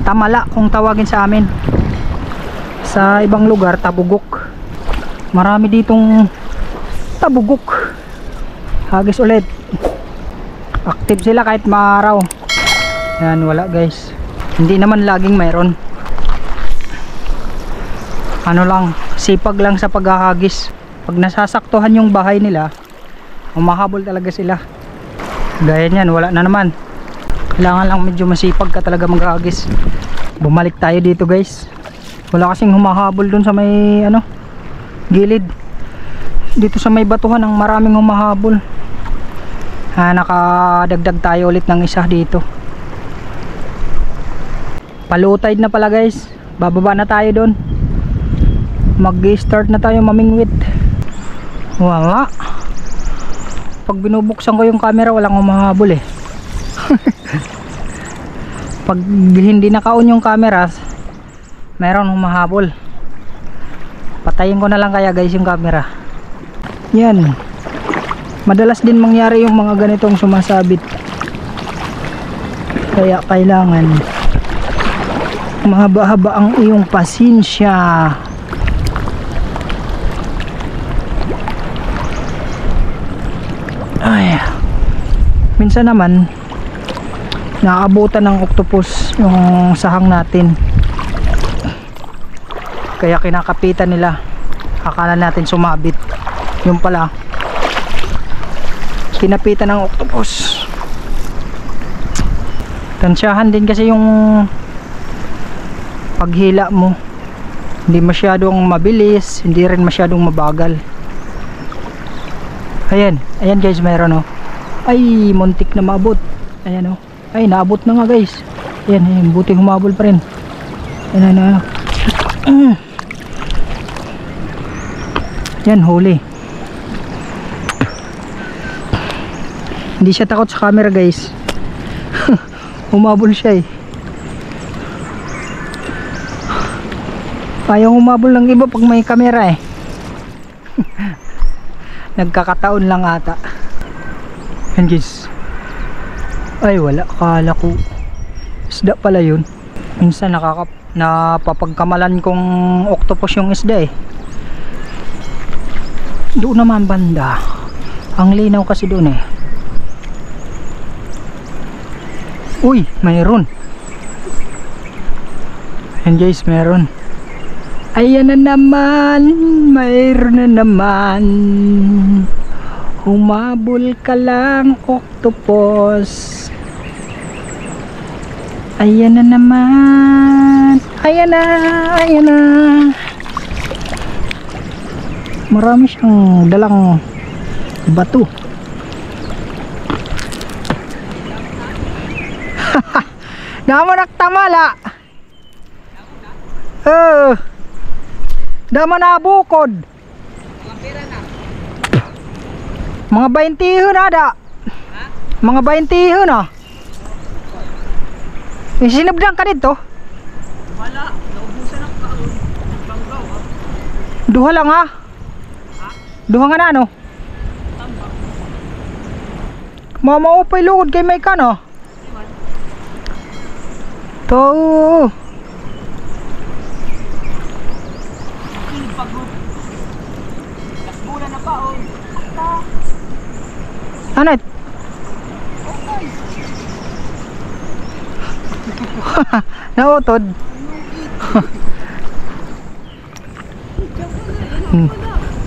Tamala kung tawagin sa amin. Sa ibang lugar tabugok. Marami ditong tabugok. Hagis ulit. Active sila kahit maaraw. Yan, wala guys. Hindi naman laging mayroon. Ano lang, sipag lang sa paghahagis. Pag nasasaktuhan yung bahay nila, humahabol talaga sila. Gaya niyan, wala na naman. Kailangan lang medyo masipag ka talaga maghagis. Bumalik tayo dito guys. Wala kasing humahabol dun sa may ano, gilid. Dito sa may batuhan ang maraming humahabol. Nakadagdag tayo ulit ng isa dito. Low tide na pala guys. Bababa na tayo dun. Mag-start na tayo mamingwit. Wala. Pag binubuksan ko yung camera walang humahabol eh. Pag hindi naka-on yung camera, mayroon humahabol. Patayin ko na lang kaya guys yung camera. Yan. Madalas din mangyari yung mga ganitong sumasabit. Kaya kailangan mahaba-haba ang iyong pasensya. Ay. Minsan naman naabutan ng octopus yung sahang natin. Kaya kinakapitan nila. Akala natin sumabit. Yung pala kinapitan ng octopus. Tansyahan din kasi yung paghila mo. Hindi masyadong mabilis, hindi rin masyadong mabagal. Ayan, ayan guys, meron oh. Ay, muntik na maabot. Ayan oh. Ay, naabot na nga guys. Ayan, ayan, buti humabol pa rin. Ayan, ayan. Yan, huli. Hindi siya takot sa camera guys. Humabol siya eh. Ayaw humabol ng iba pag may camera eh. Nagkakataon lang ata. Yan guys. Ay wala, akala ko isda pala yun. Minsan napapagkamalan kong octopus yung isda eh. Doon naman banda. Ang linaw kasi doon eh. Uy, mayroon. Yan guys, mayroon. Ayan na naman, mayroon na naman. Humabol ka lang, octopus. Ayan na naman. Ayan na, ayan na. Marami siyang dalang bato. Damo naktamala. Damo na bukod. Mga 20 na da. Mga 20 na. Sinabdang ka dito? Wala, naubusan ang kaon. Banggaw ha. Duha lang ha? Duha nga na ano? Mamaupay lugod kay may ka no? To. Nasbula na kaon. Ano? Nautod.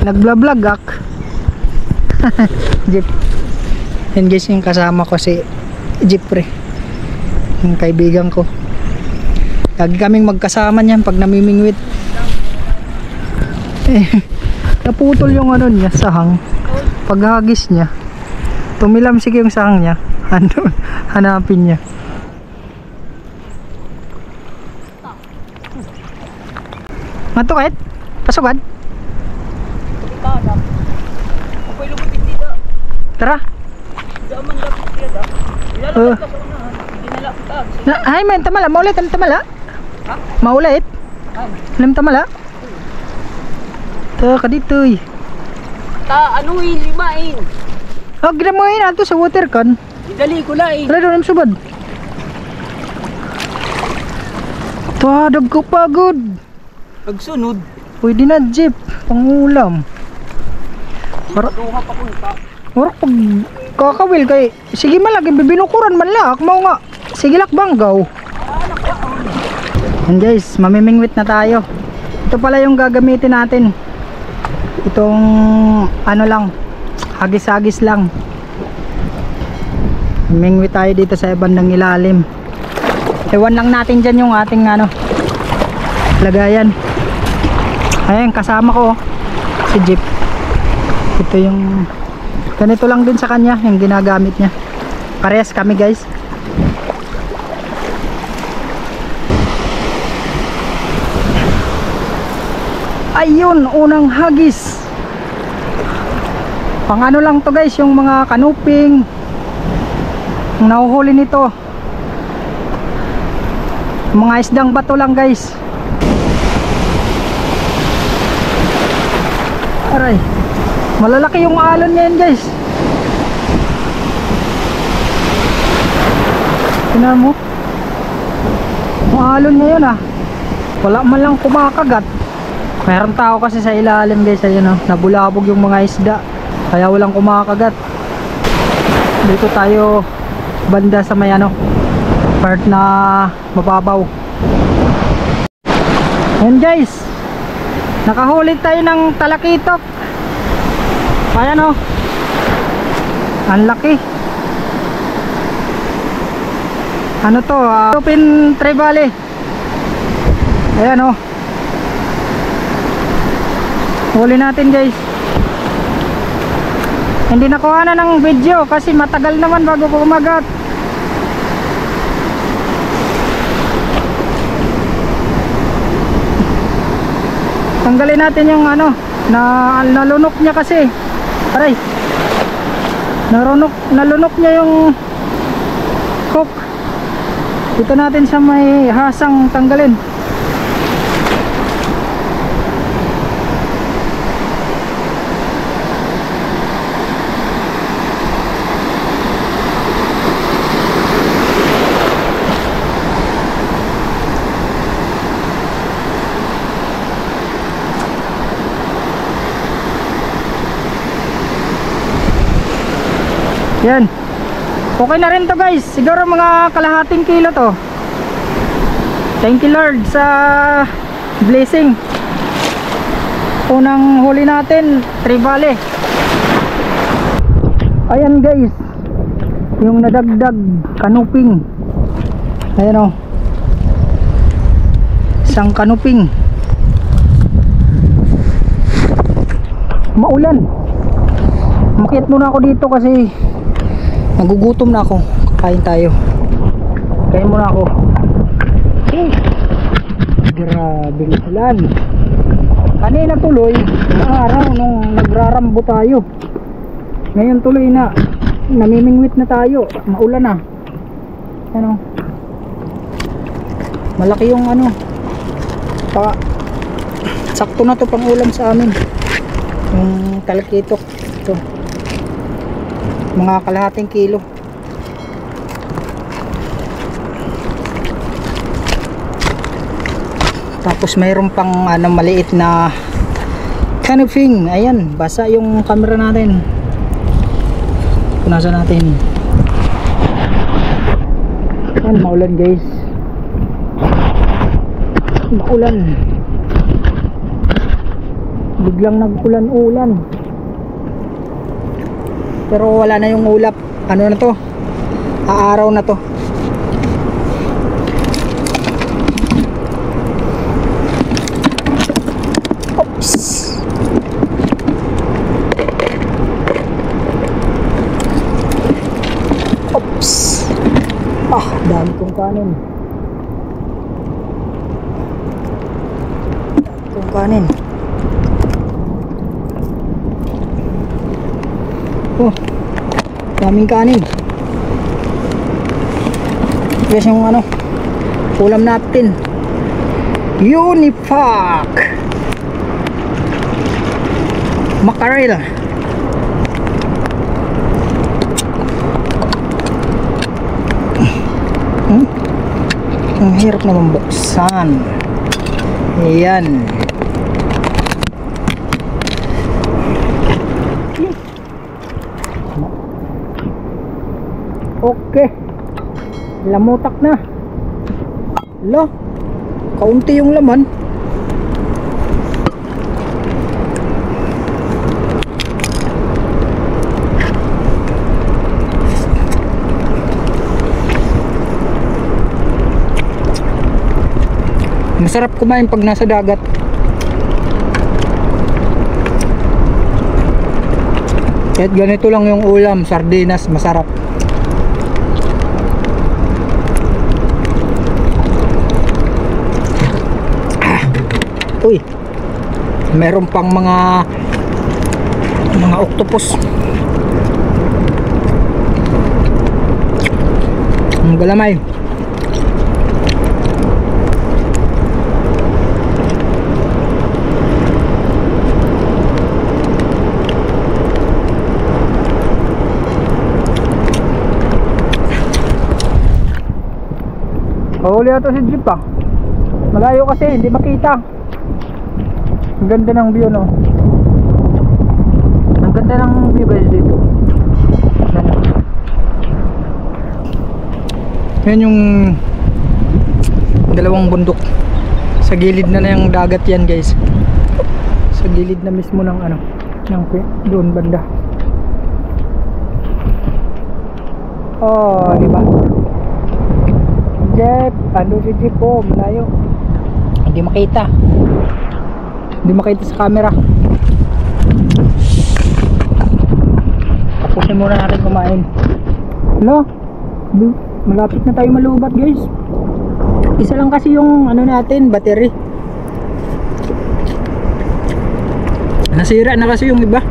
Nagblablag ak. Jeep. Yan guys yung kasama ko si Jeepre, yung kaibigan ko. Lagi kaming magkasama niyan pag namimingwit. Naputol yung ano niya, sahang. Paghagis niya, tumilamsik yung sahang niya. Hanapin niya. Matukit? Pasugad? Tara. Ay, may tamala. Maulit ang tamala. Maulit. Alam tamala. Ta kadito eh. Ano limain? Oh, ginamoy na to sa water can. Idali ko lang eh. Tara doon subad. Padag ko pagod. Pagsunod. Pwede na jeep, pangulam. Duha pa punta. Warak pag kakawil kay sige malagi bibinukuran man lak mao nga. Sige lak banggaw. And guys, mamimingwit na tayo. Ito pala yung gagamitin natin. Itong ano lang, hagis-hagis lang. Mingwit tayo dito sa bandang ilalim. Ewan lang natin dyan yung ating ano, lagayan. Ayan, kasama ko si Jeep. Ito yung ganito lang din sa kanya yung ginagamit niya. Parehas kami guys. Ayun, unang hagis. Pang ano lang to guys, yung mga kanuping. Ang nahuhuli nito, mga isdang bato lang guys. Aray, malalaki yung alon niya yan guys. Tingnan mo, yung alon niya yun ah. Wala man lang kumakagat. Meron tao kasi sa ilalim guys, ayun oh, nabulabog yung mga isda, kaya walang kumakagat. Dito tayo banda sa may ano, part na mababaw. Ayan guys, nakahuli tayo ng talakitok. Ayan oh, ang laki. Ano to, Lupin Trevally. Ayan oh, huli natin guys. Hindi nakuha na ng video kasi matagal naman bago kumagat. Tanggalin natin yung ano, nalunok niya kasi. Aray, nalunok niya yung hook. Dito natin sa may hasang tanggalin. Yan. Okay na rin to guys. Siguro mga kalahating kilo to. Thank you Lord sa blessing. Unang huli natin, Trevally. Ayan guys, yung nadagdag kanuping. Ayan o, isang kanuping. Maulan. Makit muna ako dito kasi nagugutom na ako. Kakain tayo. Kain muna ako. Grabe ng ulan. Kanina tuloy araw nung nagrarambo tayo. Ngayon tuloy na namimingwit na tayo. Maulan na. Ano? Malaki yung ano. Sakto na to pang ulam sa amin. Yung talakitok. Ito. Mga kalahating kilo. Tapos mayroon pang ano, maliit na canoping. Ayan, basa yung camera natin. Punasan natin. Ayan, maulan guys. Maulan. Biglang nag-ulan-ulan. Pero wala na yung ulap. Ano na to? Aaraw na to. Oops. Oops. Ah, dami kong kanin. Dami kong kanin. Oh, daming kanin. Yes, yung ano, ulam natin, Unipac Mackerel. Ang hirap naman buksan. Ayan. Okay. Lamutak na. Hala. Kaunti yung laman. Masarap kumain pag nasa dagat. Kahit ganito lang yung ulam, sardinas, masarap. Uy, meron pang mga octopus. Ang galamay. Huli ata si jeep ah. Malayo kasi, hindi makita. Ang ganda ng view, no? Ang ganda ng view guys dito. Yan yung dalawang bundok. Sa gilid na yung dagat yan guys. Sa gilid na mismo ng ano, ng doon banda. Oh, di ba? Jeep, ano si jeep po, malayo. Hindi makita. Hindi makita sa camera. Tapusin muna natin kumain. Hello? Malapit na tayo malubat guys. Isa lang kasi yung ano natin, battery. Nasira na kasi yung iba.